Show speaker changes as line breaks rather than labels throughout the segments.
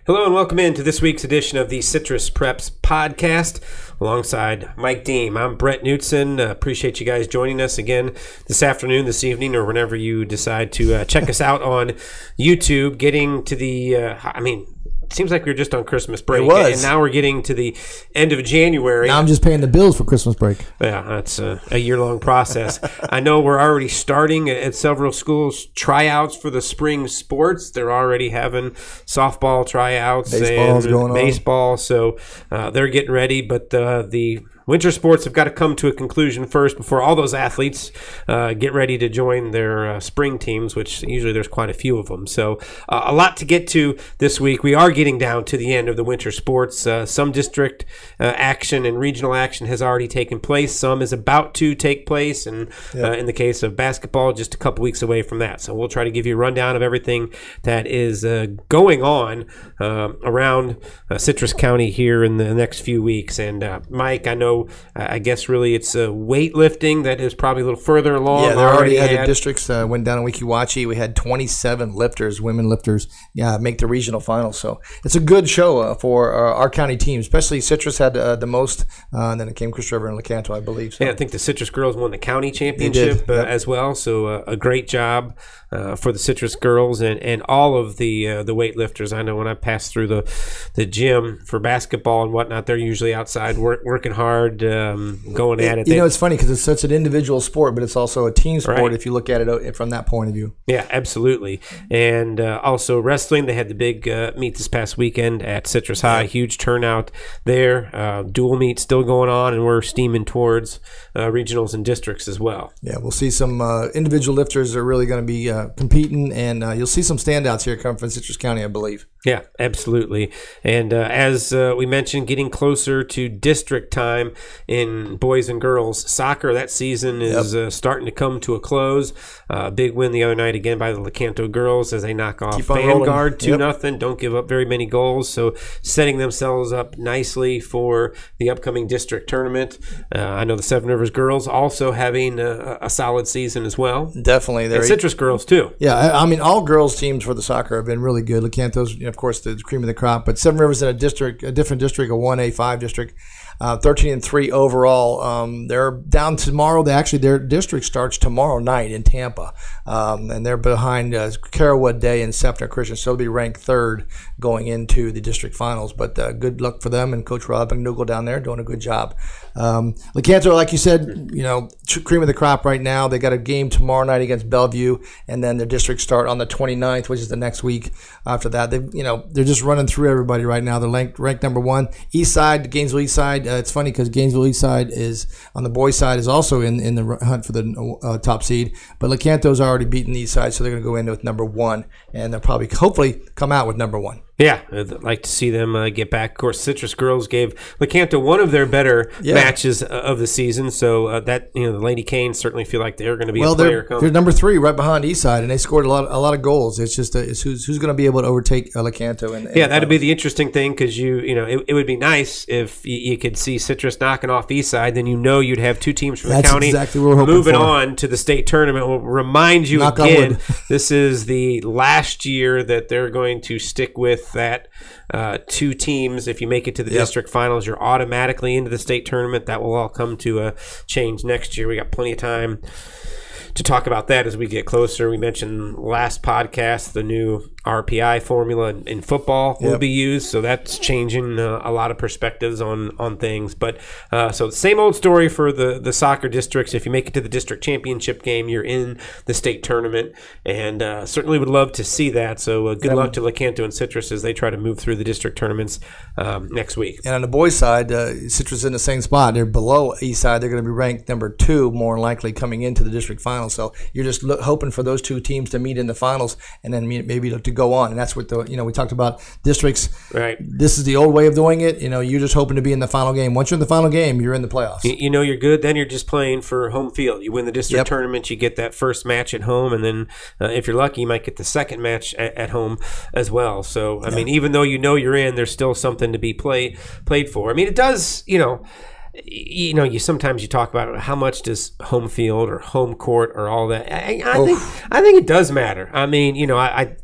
Hello and welcome into this week's edition of the Citrus Preps podcast alongside Mike Deem. I'm Brett Knutson. Appreciate you guys joining us again this afternoon, this evening, or whenever you decide to check us out on YouTube. Getting to the, it seems like we were just on Christmas break.
It was.
And now we're getting to the end of January.
Now I'm just paying the bills for Christmas break.
Yeah, that's a year-long process. I know we're already starting at several schools tryouts for the spring sports. They're already having softball tryouts.
Baseball's going on.
Baseball, so they're getting ready. But the winter sports have got to come to a conclusion first before all those athletes get ready to join their spring teams, which usually there's quite a few of them. So a lot to get to this week. We are getting down to the end of the winter sports. Some district action and regional action has already taken place. Some is about to take place. And in the case of basketball, just a couple weeks away from that. So we'll try to give you a rundown of everything that is going on around Citrus County here in the next few weeks. And Mike, I guess really it's weightlifting that is probably a little further along.
Yeah, they already had the districts. Went down in Weeki Wachee. We had 27 lifters, women lifters, make the regional finals. So it's a good show for our county team, especially Citrus had the most, and then it came Chris River and Lecanto, I believe. So.
Yeah, I think the Citrus girls won the county championship as well. So a great job for the Citrus girls and all of the weightlifters. I know when I pass through the gym for basketball and whatnot, they're usually outside working hard. Going at it.
It's funny because it's such an individual sport, but it's also a team sport
right.
if you look at it from that point of view.
Yeah, absolutely. And also wrestling, they had the big meet this past weekend at Citrus High. Huge turnout there. Dual meet still going on, and we're steaming towards regionals and districts as well. Yeah,
we'll see some individual lifters are really going to be competing, and you'll see some standouts here coming from Citrus County, I believe.
Yeah, absolutely. And as we mentioned, getting closer to district time in boys and girls soccer. That season is starting to come to a close. Big win the other night again by the Lecanto girls as they knock off Vanguard 2-0. Don't give up very many goals. So setting themselves up nicely for the upcoming district tournament. I know the Seven Rivers girls also having a solid season as well.
Definitely.
And Citrus girls too.
Yeah, I mean, all girls teams for the soccer have been really good. Lecanto's, of course, the cream of the crop, but Seven Rivers in a different district, a 1A5 district, 13-3 overall. They're down tomorrow. Their district starts tomorrow night in Tampa, and they're behind Carrollwood Day and Sefner Christian, so they'll be ranked third going into the district finals. But good luck for them and Coach Rob McNougal down there doing a good job. Lecanto, like you said, cream of the crop right now. They got a game tomorrow night against Bellevue, and then their district start on the 29th, which is the next week after that. They're just running through everybody right now. They're ranked number one. East Side, Gainesville East Side. It's funny because Gainesville East Side is on the boys' side is also in the hunt for the top seed, but Lecanto's already beaten the East Side, so they're going to go in with number one, and they'll probably hopefully come out with number one.
Yeah, I'd like to see them get back. Of course, Citrus girls gave Lecanto one of their better matches of the season, so the Lady Canes certainly feel like they're going to be a player coming.
They're number 3 right behind Eastside, and they scored a lot of goals. It's just it's who's going to be able to overtake Lecanto.
That'd be the interesting thing because it would be nice if you could see Citrus knocking off Eastside, then you'd have two teams from the county
exactly what we're hoping
moving
for.
On to the state tournament. We'll remind you again, this is the last year that they're going to stick with that two teams. If you make it to the district finals, you're automatically into the state tournament. That will all come to a change next year. We got plenty of time to talk about that as we get closer. We mentioned last podcast the new RPI formula in football will be used, so that's changing a lot of perspectives on things. But so same old story for the soccer districts. If you make it to the district championship game, you're in the state tournament, and certainly would love to see that. So good luck to Lecanto and Citrus as they try to move through the district tournaments next week.
And on the boys' side, Citrus is in the same spot. They're below East Side. They're going to be ranked number 2, more likely coming into the district finals. So you're just hoping for those two teams to meet in the finals, and then maybe to go on. And that's what we talked about districts.
Right.
This is the old way of doing it. You're just hoping to be in the final game. Once you're in the final game, you're in the playoffs.
You're good. Then you're just playing for home field. You win the district tournament, you get that first match at home, and then if you're lucky, you might get the second match at home as well. So I mean, even though you're in, there's still something to be played for. I mean, it does. You sometimes you talk about how much does home field or home court or all that. I think it does matter. I mean,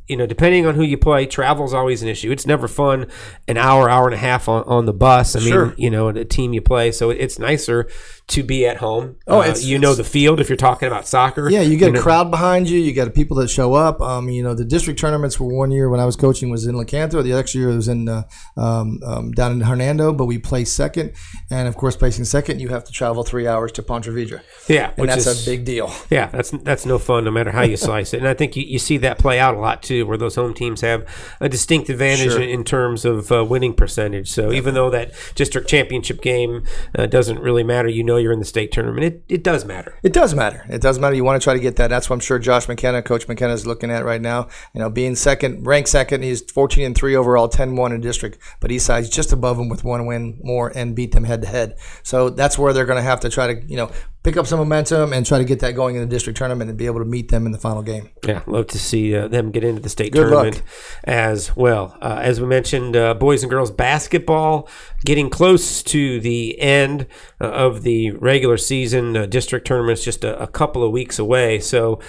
depending on who you play, travel's always an issue. It's never fun an hour and a half on the bus. I mean, the team you play. So it's nicer to be at home. Know the field if you're talking about soccer.
Yeah, you get a crowd behind you. You got people that show up. The district tournaments were one year when I was coaching was in Lecanto. The next year it was in down in Hernando, but we placed second. And, of course, placing second, you have to travel 3 hours to Ponte Vedra.
Yeah.
And that's a big deal.
Yeah, that's no fun no matter how you slice it. And I think you see that play out a lot, too, where those home teams have a distinct advantage in terms of winning percentage. So even though that district championship game doesn't really matter, you're in the state tournament, it does matter.
It does matter. It does matter. You want to try to get that. That's what I'm sure Josh McKenna, Coach McKenna, is looking at right now. Being ranked second, he's 14-3 overall, 10-1 in district, but Eastside's just above him with one win more and beat them head-to-head. So that's where they're going to have to try to, pick up some momentum and try to get that going in the district tournament and be able to meet them in the final game.
Yeah, love to see them get into the state tournament as well. As we mentioned, boys and girls basketball getting close to the end of the regular season. District tournament's just a couple of weeks away, so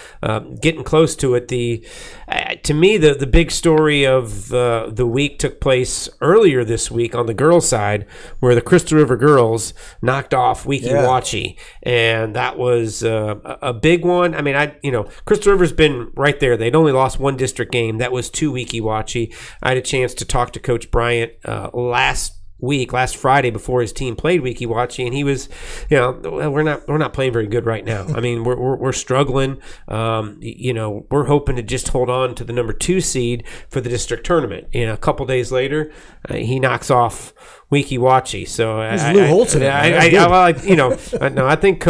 getting close to it. To me, the big story of the week took place earlier this week on the girls' side, where the Crystal River girls knocked off Weeki Wachee. And that was a big one. I mean, Crystal River's been right there. They'd only lost one district game. That was to Weeki Wachee. I had a chance to talk to Coach Bryant last Friday before his team played Weeki Wachee, and he was, we're not playing very good right now. I mean, we're struggling. We're hoping to just hold on to the number 2 seed for the district tournament. A couple days later, he knocks off Weeki Wachee. So
Lou Holton.
I think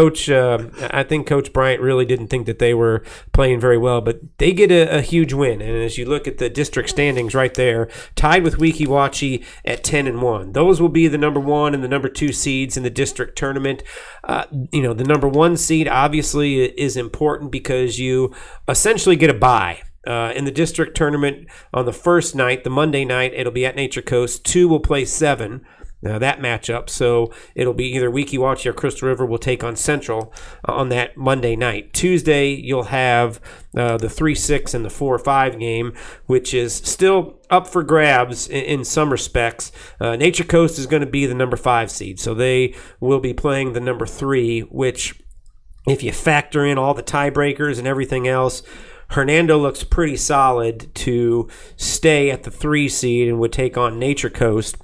Coach Bryant really didn't think that they were playing very well, but they get a huge win. And as you look at the district standings right there, tied with Weeki Wachee at 10-1. Those will be the number 1 and the number 2 seeds in the district tournament. The number 1 seed obviously is important because you essentially get a bye. In the district tournament on the first night, the Monday night, it'll be at Nature Coast. 2 will play 7. That matchup. So it'll be either Weeki Wachee or Crystal River will take on Central on that Monday night. Tuesday, you'll have the 3-6 and the 4-5 game, which is still up for grabs in some respects. Nature Coast is going to be the number 5 seed, so they will be playing the number 3, which, if you factor in all the tiebreakers and everything else, Hernando looks pretty solid to stay at the 3 seed and would take on Nature Coast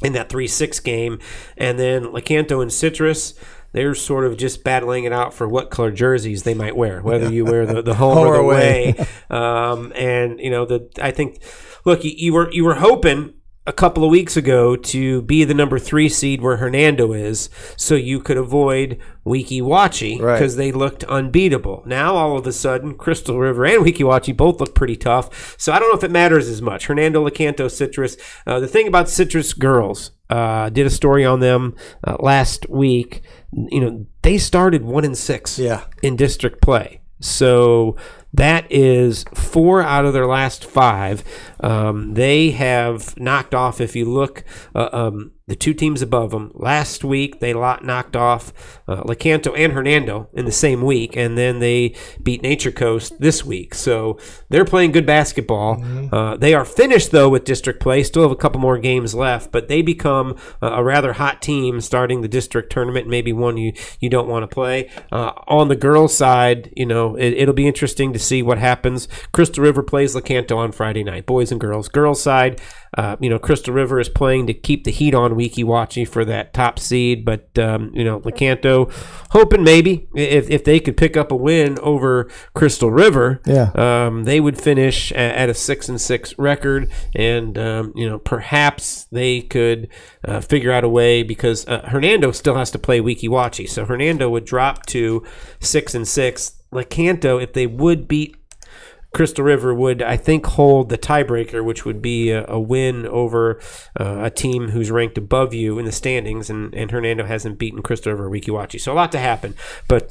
in that 3-6 game. And then Lecanto and Citrus, they're sort of just battling it out for what color jerseys they might wear, whether you wear the home or the away. I think, look, you were hoping a couple of weeks ago to be the number 3 seed where Hernando is, so you could avoid Weeki Wachee because they looked unbeatable. Now, all of a sudden, Crystal River and Weeki Wachee both look pretty tough, so I don't know if it matters as much. Hernando, Lecanto, Citrus. The thing about Citrus girls, did a story on them last week. They started 1-6 in district play. So that is 4 out of their last 5. They have knocked off, if you look, the 2 teams above them. Last week, they knocked off Lecanto and Hernando in the same week, and then they beat Nature Coast this week. So they're playing good basketball. They are finished, though, with district play. Still have a couple more games left, but they become a rather hot team starting the district tournament, maybe one you don't want to play. On the girls' side, it'll be interesting to see what happens. Crystal River plays Lecanto on Friday night, boys and girls. Girls' side, Crystal River is playing to keep the heat on Weeki Wachee for that top seed, but Lecanto hoping maybe if they could pick up a win over Crystal River, they would finish at a 6-6 record, and perhaps they could figure out a way, because Hernando still has to play Weeki Wachee, so Hernando would drop to 6-6. Lecanto, if they would beat Crystal River, would, I think, hold the tiebreaker, which would be a win over a team who's ranked above you in the standings, and Hernando hasn't beaten Crystal River or Weeki Wachee. So a lot to happen. But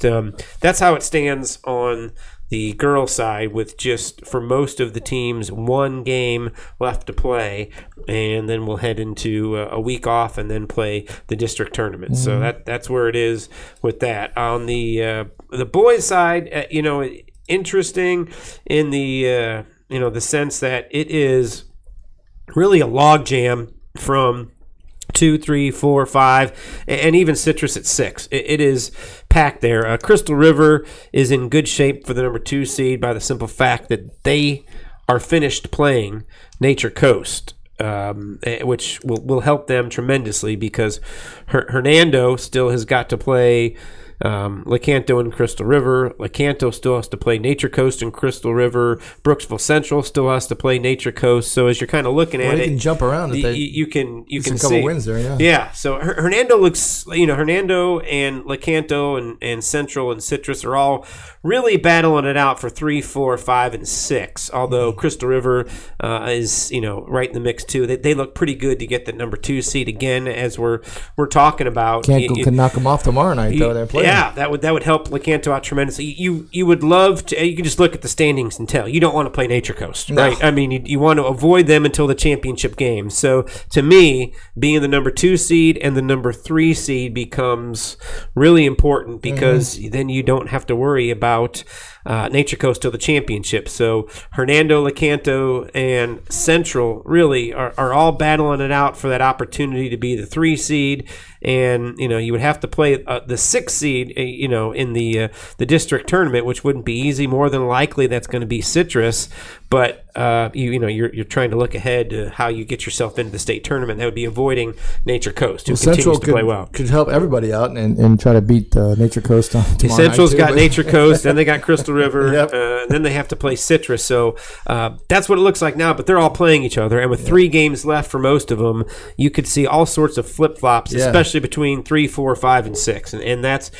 that's how it stands on the girls' side, with just, for most of the teams, 1 game left to play, and then we'll head into a week off and then play the district tournament. So that's where it is with that. On the boys' side, interesting in the the sense that it is really a logjam from 2, 3, 4, 5, and even Citrus at 6. It is packed there. Crystal River is in good shape for the number 2 seed by the simple fact that they are finished playing Nature Coast, which will help them tremendously because Hernando still has got to play Lecanto and Crystal River. Lecanto still has to play Nature Coast and Crystal River. Brooksville Central still has to play Nature Coast. So as you're kind of looking at it,
you can jump around.
You can
a
see
wins there. Yeah.
Yeah. So Hernando looks, Hernando and Lecanto and Central and Citrus are all really battling it out for 3, 4, 5, and 6. Although Crystal River is right in the mix too. They look pretty good to get the number 2 seed again, as we're talking about.
Can knock them off tomorrow night though. They're playing.
Yeah, that would help Lecanto out tremendously. You would love to. You can just look at the standings and tell you don't want to play Nature Coast, right? I mean, you want to avoid them until the championship game. So to me, being the number 2 seed and the number 3 seed becomes really important because then you don't have to worry about Nature Coast till the championship. So Hernando, Lecanto, and Central really are all battling it out for that opportunity to be the 3 seed. And you would have to play the 6 seed, in the district tournament, which wouldn't be easy. More than likely, that's going to be Citrus. But you're trying to look ahead to how you get yourself into the state tournament. That would be avoiding Nature Coast, who continues to play well.
Could help everybody out and try to beat Nature Coast tomorrow night.
Central's got Nature Coast, then they got Crystal River, and then they have to play Citrus. So that's what it looks like now. But they're all playing each other, and with 3 games left for most of them, you could see all sorts of flip flops, especially between 3, 4, 5, and 6, and that's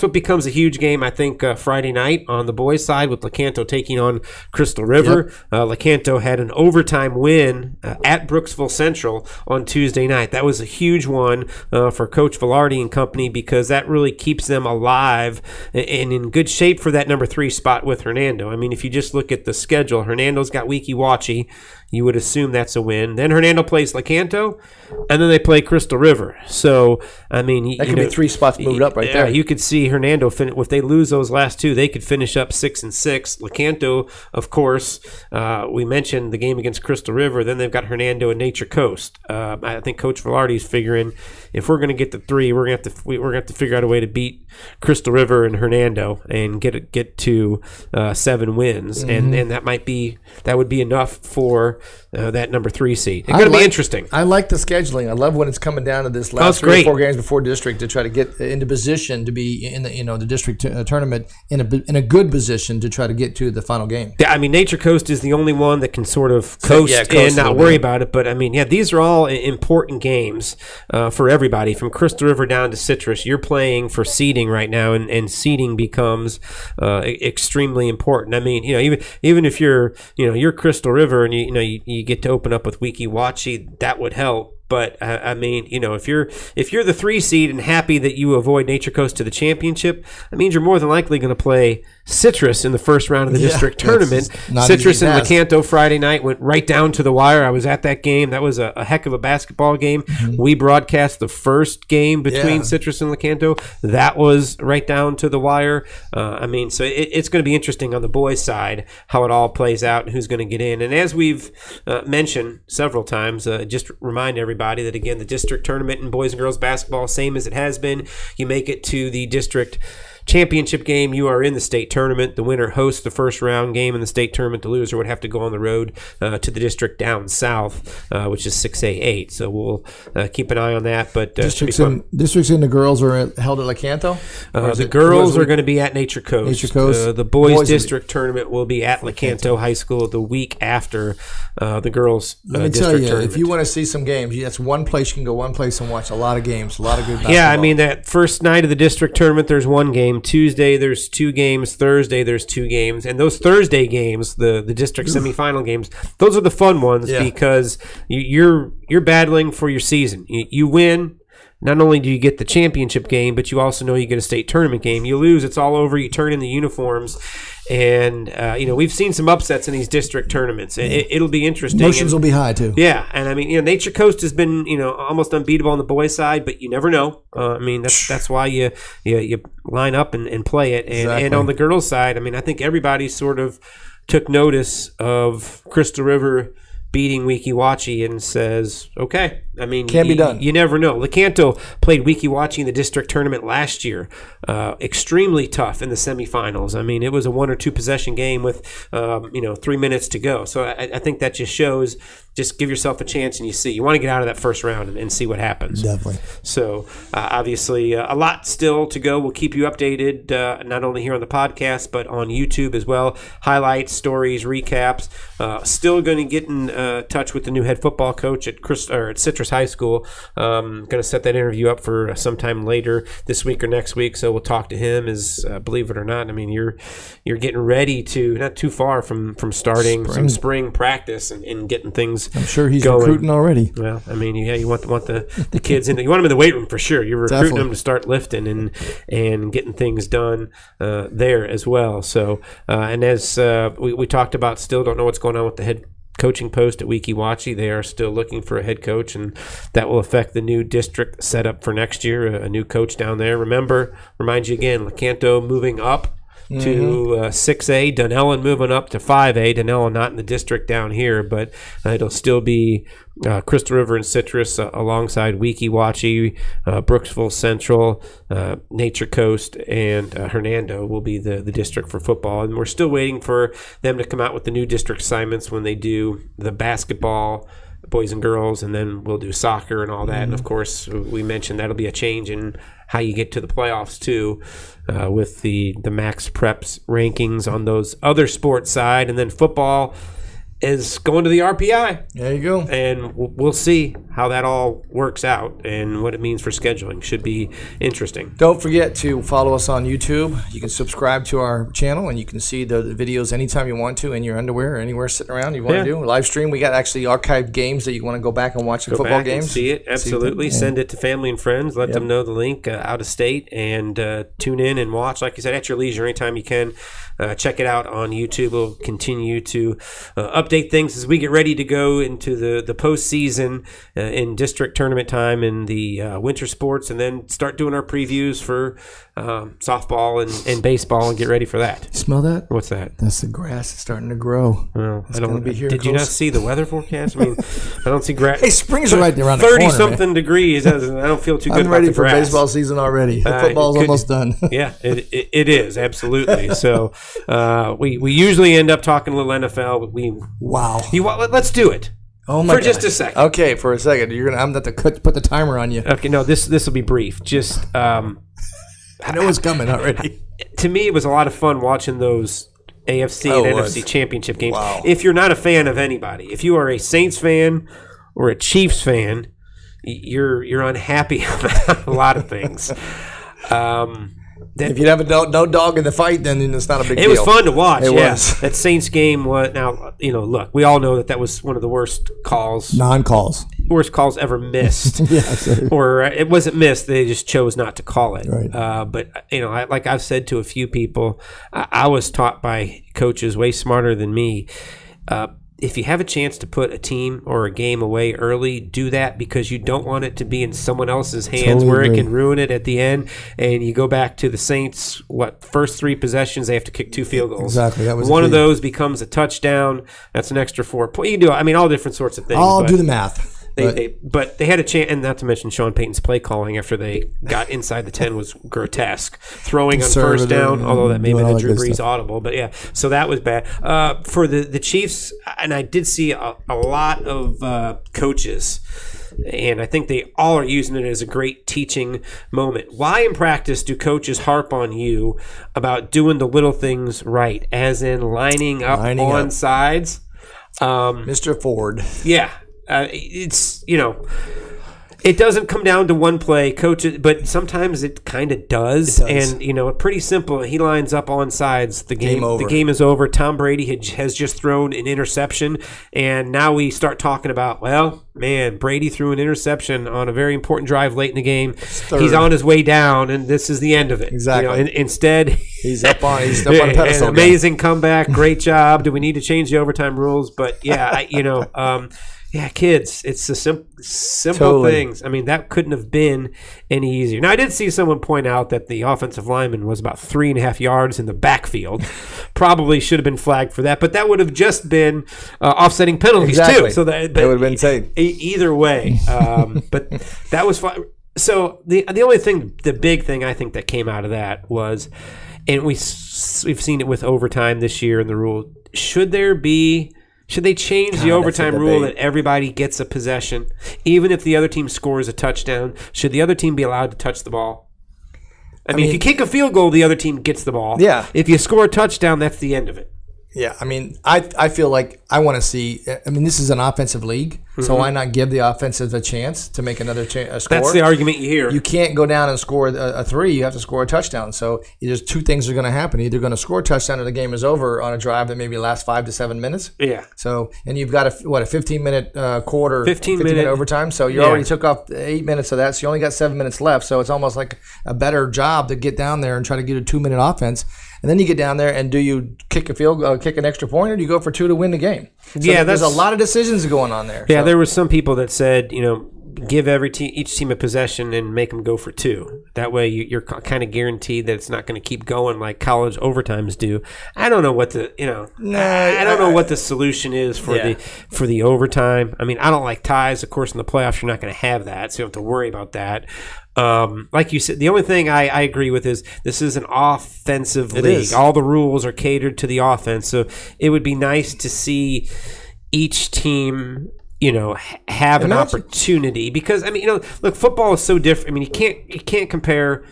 what becomes a huge game. I think Friday night on the boys' side with Lecanto taking on Crystal River. Lecanto had an overtime win at Brooksville Central on Tuesday night. That was a huge one for Coach Velarde and company because that really keeps them alive and in good shape for that number 3 spot with Hernando. I mean, if you just look at the schedule, Hernando's got Weeki Wachee. You would assume that's a win. Then Hernando plays Lecanto, and then they play Crystal River. So, I mean,
that could be 3 spots moved up right there.
You could see Hernando if they lose those last 2, they could finish up 6 and 6. Lecanto, of course, we mentioned the game against Crystal River. Then they've got Hernando and Nature Coast. I think Coach Velarde is figuring if we're going to get the 3, we're going to have to figure out a way to beat Crystal River and Hernando and get to 7 wins, and that would be enough for that number 3 seed. It's going to be interesting.
I like the scheduling. I love when it's coming down to this last 3 or 4 games before district to try to get into position to be in the district tournament in a good position to try to get to the final game.
Yeah, I mean, Nature Coast is the only one that can sort of coast and not worry about it. But I mean, these are all important games for everybody from Crystal River down to Citrus. You're playing for seeding right now, and seeding becomes extremely important. I mean, even if you're Crystal River and you get to open up with Weeki Wachee, that would help. But I mean, if you're the 3 seed and happy that you avoid Nature Coast to the championship, that means you're more than likely going to play Citrus in the first round of the district tournament. Citrus and Lecanto Friday night went right down to the wire. I was at that game. That was a heck of a basketball game. We broadcast the first game between Citrus and Lecanto. That was right down to the wire. I mean, so it's going to be interesting on the boys' side how it all plays out and who's going to get in. And as we've mentioned several times, just remind everybody that, again, the district tournament in boys and girls basketball, same as it has been. You make it to the district championship game, you are in the state tournament. The winner hosts the first round game in the state tournament. The loser would have to go on the road to the district down south, which is 6A8. So we'll keep an eye on that. But
districts in the girls are held at Lecanto?
The girls are going to be at Nature Coast. Nature Coast. The boys district tournament will be at Lecanto High School the week after the girls
Let me tell you, tournament. If you want to see some games, that's one place you can go one place and watch a lot of games, a lot of good basketball.
Yeah, I mean, that first night of the district tournament, there's one game. Tuesday, there's 2 games. Thursday, there's 2 games. And those Thursday games, the district semifinal games, those are the fun ones because you're battling for your season. You win. Not only do you get the championship game, but you also know you get a state tournament game. You lose, it's all over. You turn in the uniforms. And, we've seen some upsets in these district tournaments. It'll be interesting.
Emotions will be high, too.
Yeah. And, I mean, Nature Coast has been, almost unbeatable on the boys' side, but you never know. I mean, that's why you line up and play it. And on the girls' side, I mean, I think everybody's sort of took notice of Crystal River beating Weeki Wachee and says, okay, I mean,
can be done.
You never know. Lecanto played Weeki Wachee in the district tournament last year. Extremely tough in the semifinals. I mean, it was a 1 or 2 possession game with 3 minutes to go. So I think that just shows, just give yourself a chance and you want to get out of that first round and see what happens.
Definitely.
So obviously a lot still to go. We'll keep you updated not only here on the podcast but on YouTube as well. Highlights, stories, recaps. Still going to get in touch with the new head football coach at Citrus High School. Going to set that interview up for sometime later this week or next week. So we'll talk to him. As believe it or not, I mean, you're getting ready to, not too far from starting some spring practice and getting things.
I'm sure he's
going.
Recruiting already.
Well, I mean, yeah, you want the kids in. You want them in the weight room for sure. You're recruiting them to start lifting and getting things done there as well. So, and as we talked about, still don't know what's going on with the head coaching post at Weeki Wachee. They are still looking for a head coach, and that will affect the new district setup for next year. A new coach down there. Remind you again, Lecanto moving up to 6A, Dunellen moving up to 5A. Dunellen not in the district down here, but it'll still be Crystal River and Citrus alongside Weeki Wachee, Brooksville Central, Nature Coast, and Hernando will be the district for football. And we're still waiting for them to come out with the new district assignments when they do the basketball, boys and girls, and then we'll do soccer and all that. And of course, we mentioned that'll be a change in how you get to the playoffs too, with the Max Preps rankings on those other sports side, and then football is going to the RPI.
There you go.
And we'll see how that all works out and what it means for scheduling. Should be interesting.
Don't forget to follow us on YouTube. You can subscribe to our channel, and you can see the videos anytime you want to in your underwear or anywhere sitting around you want to do. Live stream. We got actually archived games that you want to go back and watch the football games.
And see it. Absolutely. Send it to family and friends. Let them know the link out of state, and tune in and watch. Like you said, at your leisure anytime you can. Check it out on YouTube. We'll continue to update things as we get ready to go into the postseason in district tournament time in the winter sports, and then start doing our previews for softball and baseball and get ready for that.
Smell that?
What's that?
That's the grass. It's starting to grow.
Well, it's going to be here. Did you not see the weather forecast? I mean, I don't see grass.
Hey, spring's right there around the corner.
30-something degrees. I don't feel too good
I'm ready
about the
for
grass.
baseball season already. The football's almost done.
Yeah, it is, absolutely. So we usually end up talking a little NFL.
Wow.
Let's do it.
Oh my!
Just a second.
Okay, for a second. I'm going to put the timer on you.
Okay, no, this will be brief. Just
I know it's coming already.
To me, it was a lot of fun watching those AFC and NFC championship games.
Wow.
If you're not a fan of anybody, if you are a Saints fan or a Chiefs fan, you're unhappy about a lot of things.
If you have no dog in the fight, then it's not a big deal.
It was fun to watch.
It was.
That Saints game was, now, look, we all know that was one of the worst calls.
Non-calls.
Worst calls ever missed. Or it wasn't missed. They just chose not to call it.
Right.
But, like I've said to a few people, I was taught by coaches way smarter than me. If you have a chance to put a team or a game away early, do that, because you don't want it to be in someone else's hands where it can ruin it at the end. And you go back to the Saints, first 3 possessions, they have to kick 2 field goals.
Exactly. That was
one of those becomes a touchdown. That's an extra 4 points. You can do, all different sorts of things.
I'll do the math.
But they had a chance, and not to mention Sean Payton's play calling after they got inside the 10 was grotesque. Throwing on first down, although that may have been a Drew Brees audible, but yeah, so that was bad. For the Chiefs, and I did see a lot of coaches, and I think they all are using it as a great teaching moment. Why in practice do coaches harp on you about doing the little things right, as in lining up on sides?
Mr. Ford.
Yeah. It's, it doesn't come down to one play, coaches, but sometimes it kind of does. And, pretty simple. He lines up on sides. The game is over. Tom Brady has just thrown an interception, and now we start talking about, Brady threw an interception on a very important drive late in the game. He's on his way down, and this is the end of it.
Exactly.
Instead,
he's up on a pedestal.
An amazing comeback. Great job. Do we need to change the overtime rules? But yeah, Yeah, kids. It's the simple things. I mean, that couldn't have been any easier. Now, I did see someone point out that the offensive lineman was about 3.5 yards in the backfield. Probably should have been flagged for that, but that would have just been offsetting penalties too. So that
would have been safe.
Either way, but that was fine. So the only thing, the big thing I think that came out of that was, and we've seen it with overtime this year in the rule. Should they change the overtime rule that everybody gets a possession, even if the other team scores a touchdown? Should the other team be allowed to touch the ball? I mean, if you kick a field goal, the other team gets the ball.
Yeah.
If you score a touchdown, that's the end of it.
Yeah, I mean, I feel like I want to see. I mean, this is an offensive league, so why not give the offensive a chance to make another score?
That's the argument you hear.
You can't go down and score a 3. You have to score a touchdown. So there's 2 things are going to happen. Either going to score a touchdown or the game is over on a drive that maybe lasts 5 to 7 minutes.
Yeah.
So and you've got a 15-minute quarter,
15-minute
overtime. So you already took off 8 minutes of that. So you only got 7 minutes left. So it's almost like a better job to get down there and try to get a 2-minute offense. And then you get down there, and do you kick kick an extra point, or do you go for 2 to win the game? So there's a lot of decisions going on there.
Yeah, there were some people that said, give each team a possession and make them go for 2. That way you're kind of guaranteed that it's not going to keep going like college overtimes do. I don't know what I don't know what the solution is for the overtime. I mean, I don't like ties. Of course, in the playoffs, you're not going to have that, so you don't have to worry about that. Like you said, the only thing I agree with is this is an offensive league. All the rules are catered to the offense, so it would be nice to see each team, have an opportunity, because I mean, look, football is so different. I mean, you can't compare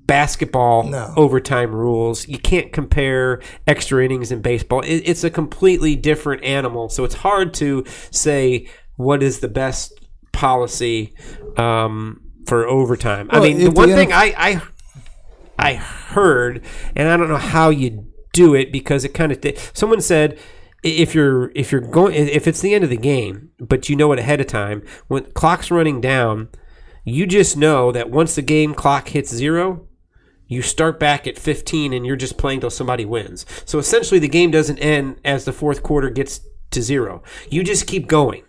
basketball overtime rules. You can't compare extra innings in baseball. It's a completely different animal. So it's hard to say what is the best policy for overtime. Well, I mean, the one thing I heard, and I don't know how you do it, because it kind of someone said, if it's the end of the game, but you know it ahead of time, when clock's running down, you just know that once the game clock hits 0, you start back at 15 and you're just playing till somebody wins. So essentially the game doesn't end as the fourth quarter gets to 0. You just keep going.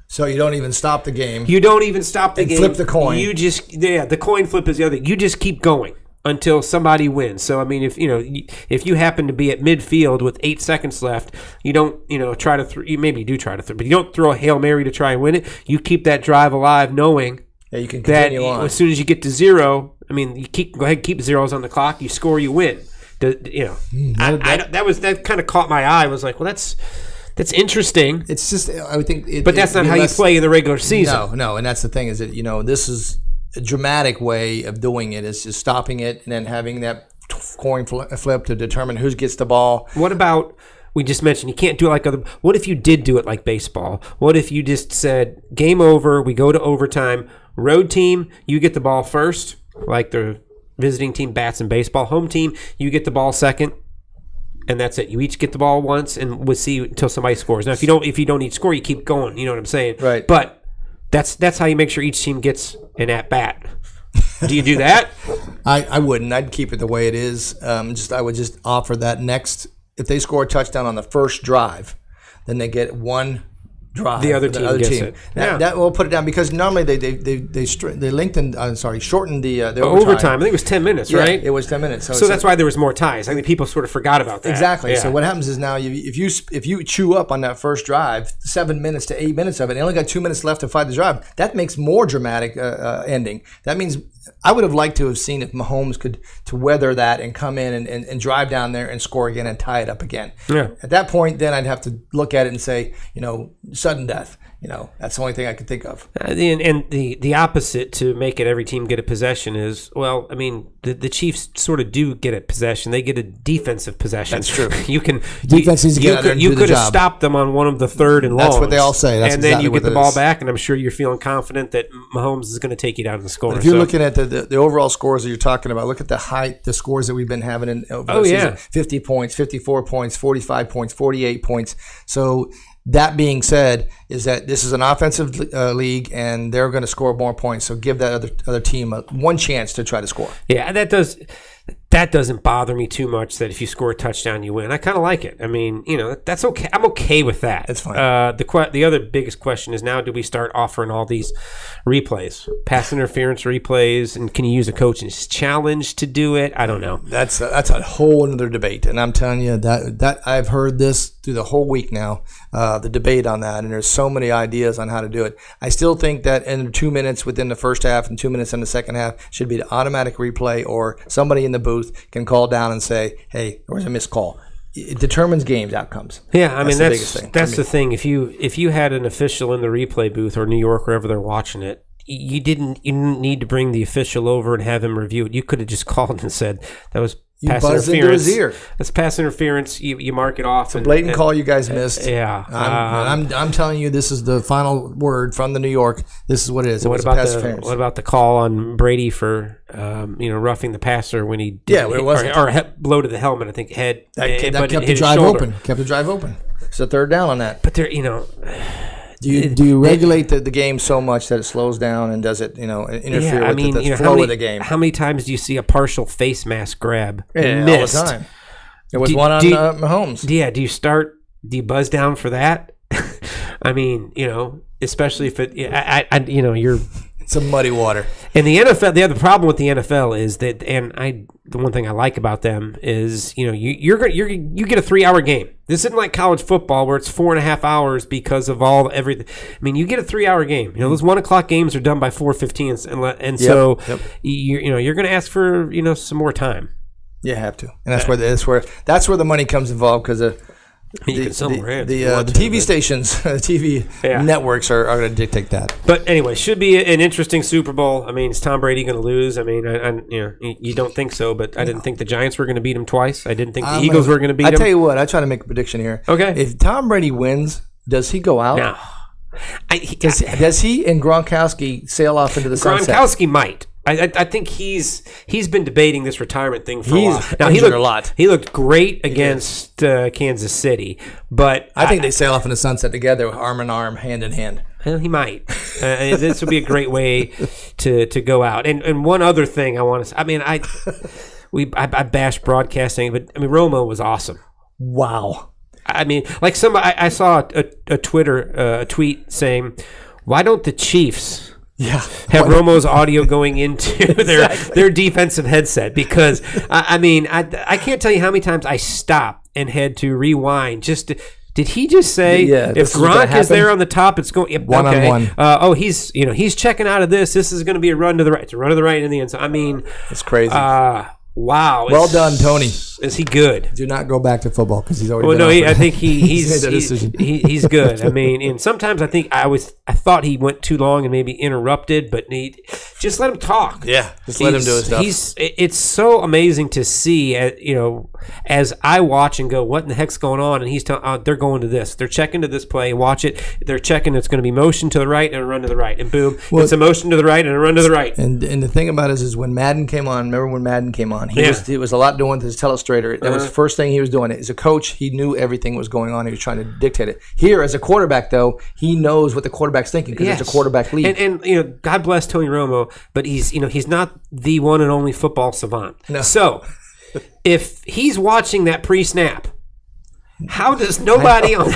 So you don't even stop the game.
You don't even stop the game.
Flip the coin.
You just the coin flip is the other. You just keep going until somebody wins. So I mean, if you happen to be at midfield with 8 seconds left, you don't try to you maybe do try to throw, but you don't throw a Hail Mary to try and win it. You keep that drive alive, knowing
you can continue on.
As soon as you get to 0, I mean, you go ahead, keep zeros on the clock. You score, you win. That kind of caught my eye. I was like, well, that's interesting.
It's just, I would think,
but that's not how you play in the regular season.
No, and that's the thing is that this is a dramatic way of doing it. Is just stopping it and then having that coin flip to determine who gets the ball.
What about, we just mentioned you can't do it like other. What if you did do it like baseball? What if you just said game over? We go to overtime. Road team, you get the ball first, like the visiting team bats in baseball. Home team, you get the ball second. And that's it. You each get the ball once, and we'll see until somebody scores. Now, if you don't each score, you keep going. You know what I'm saying?
Right.
But that's how you make sure each team gets an at bat. Do you do that?
I wouldn't. I'd keep it the way it is. I would just offer that next. If they score a touchdown on the first drive, then they get one drive.
The other team gets it.
That will put it down, because normally they lengthened. shortened the
overtime. I think it was 10 minutes, right?
It was 10 minutes.
So that's why there was more ties. I think people sort of forgot about that.
Exactly.
Yeah.
So what happens is now if you chew up on that first drive, 7 minutes to 8 minutes of it, and only got 2 minutes left to fight the drive, that makes more dramatic ending. That means I would have liked to have seen if Mahomes could to weather that and come in and drive down there and score again and tie it up again.
Yeah.
At that point, then I'd have to look at it and say, sudden death. That's the only thing I could think of.
And the opposite to make it every team get a possession is, well, I mean, the Chiefs sort of do get a possession. They get a defensive possession.
That's true.
You
could
have stopped them on one of the third and longs.
That's what they all say. That's
and
exactly
then you get
what
the ball back, and I'm sure you're feeling confident that Mahomes is going to take you down and score.
But if you're looking at the overall scores that you're talking about, look at the scores that we've been having over the season. 50 points, 54 points, 45 points, 48 points. So that being said, is that this is an offensive league, and they're going to score more points. So give that other team one chance to try to score.
Yeah, that does. that doesn't bother me too much, that if you score a touchdown, you win. I kind of like it. I mean, that's okay. I'm okay with that.
It's fine.
The other biggest question is, now do we start offering all these replays, pass interference replays, and can you use a coach's challenge to do it? I don't know.
That's a whole other debate, and I'm telling you that I've heard this through the whole week now, the debate on that, and there's so many ideas on how to do it. I still think that in 2 minutes within the first half and 2 minutes in the second half should be the automatic replay, or somebody in the booth can call down and say, hey, there was a missed call. It determines games outcomes.
Yeah, I mean, that's the biggest thing. That's the thing. If you had an official in the replay booth, or New York, wherever they're watching it, you didn't need to bring the official over and have him review it. You could have just called and said, that was pass interference. That's pass interference. You mark it off.
It's a blatant call you guys missed.
Yeah.
I'm telling you, this is the final word from the New York. This is what it is.
What about the call on Brady for roughing the passer when he did, or blow to the helmet? I think head.
That kept the drive open. Kept the drive open. It's a third down on that.
But there,
Do you regulate the game so much that it slows down, and does it interfere with the flow of the game?
How many times do you see a partial face mask grab
missed? All the time. There was one on Mahomes.
Yeah. Do you buzz down for that? I mean, especially if you're.
It's a muddy water.
And the NFL, the other problem with the NFL is that, the one thing I like about them is, you get a 3 hour game. This isn't like college football where it's 4.5 hours because of everything. I mean, you get a 3 hour game. Those 1 o'clock games are done by 4:15, and so you're going to ask for some more time.
You have to, and that's where the money comes involved, because the TV stations, TV networks are going to dictate that.
But anyway, should be an interesting Super Bowl. I mean, is Tom Brady going to lose? I mean, you don't think so, but I didn't think the Giants were going to beat him twice. I didn't think the Eagles were going to beat him.
I tell you what, I try to make a prediction here.
Okay,
if Tom Brady wins, does he go out?
No.
Does he and Gronkowski sail off into the sunset?
Gronkowski might. I think he's been debating this retirement thing for a while.
Now, he looked a lot.
He looked great against Kansas City, but
I think they sail off in the sunset together, arm in arm, hand in hand.
Well, he might. This would be a great way to go out. And one other thing I want to say. I mean, I bash broadcasting, but I mean, Romo was awesome.
Wow.
I mean, like I saw a tweet saying, "Why don't the Chiefs?" Have Romo's audio going into their defensive headset? Because I can't tell you how many times I stopped and had to rewind just to, did he just say if Gronk is there on the top, it's going
one on one?
He's checking out of this. This is going to be a run to the right. It's a run to the right in the end. So I mean,
it's crazy.
Wow.
Well done, Tony.
Is he good?
Do not go back to football because he's already.
Well, no, I think he's good. I mean, and sometimes I think I thought he went too long and maybe interrupted, but just let him talk.
Yeah, just let him do his stuff.
It's so amazing to see, as I watch and go, what in the heck's going on? And he's telling, they're going to this. They're checking to this play. Watch it. They're checking. It's going to be motion to the right and a run to the right, and boom, it's a motion to the right and a run to the right.
And the thing about it is when Madden came on. Remember when Madden came on? He was a lot doing with his telestrator. That was the first thing he was doing. As a coach, he knew everything was going on. He was trying to dictate it. Here, as a quarterback, though, he knows what the quarterback's thinking because it's a quarterback lead.
And God bless Tony Romo, but he's not the one and only football savant. No. So if he's watching that pre-snap, how does nobody on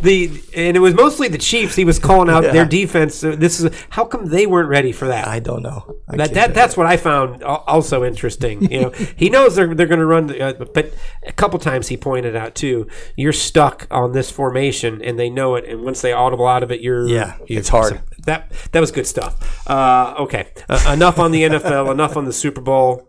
the and it was mostly the Chiefs he was calling out their defense. How come they weren't ready for that?
I don't know.
That's what I found also interesting. He knows they're going to run, but a couple times he pointed out too. You're stuck on this formation, and they know it. And once they audible out of it,
it's hard.
That was good stuff. Okay, enough on the NFL. Enough on the Super Bowl.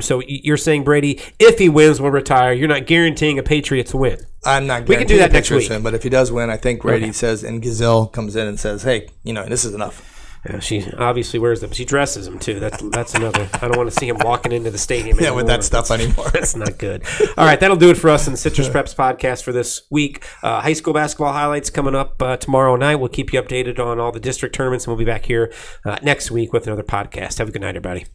So you're saying Brady, if he wins, will retire. You're not guaranteeing a Patriots win.
I'm not.
We can do that next week.
But if he does win, I think Brady says, and Gazelle comes in and says, "Hey, this is enough."
Yeah, she obviously wears them. She dresses them too. That's another. I don't want to see him walking into the stadium.
With that stuff anymore.
That's not good. All right, that'll do it for us in the Citrus Preps podcast for this week. High school basketball highlights coming up tomorrow night. We'll keep you updated on all the district tournaments, and we'll be back here next week with another podcast. Have a good night, everybody.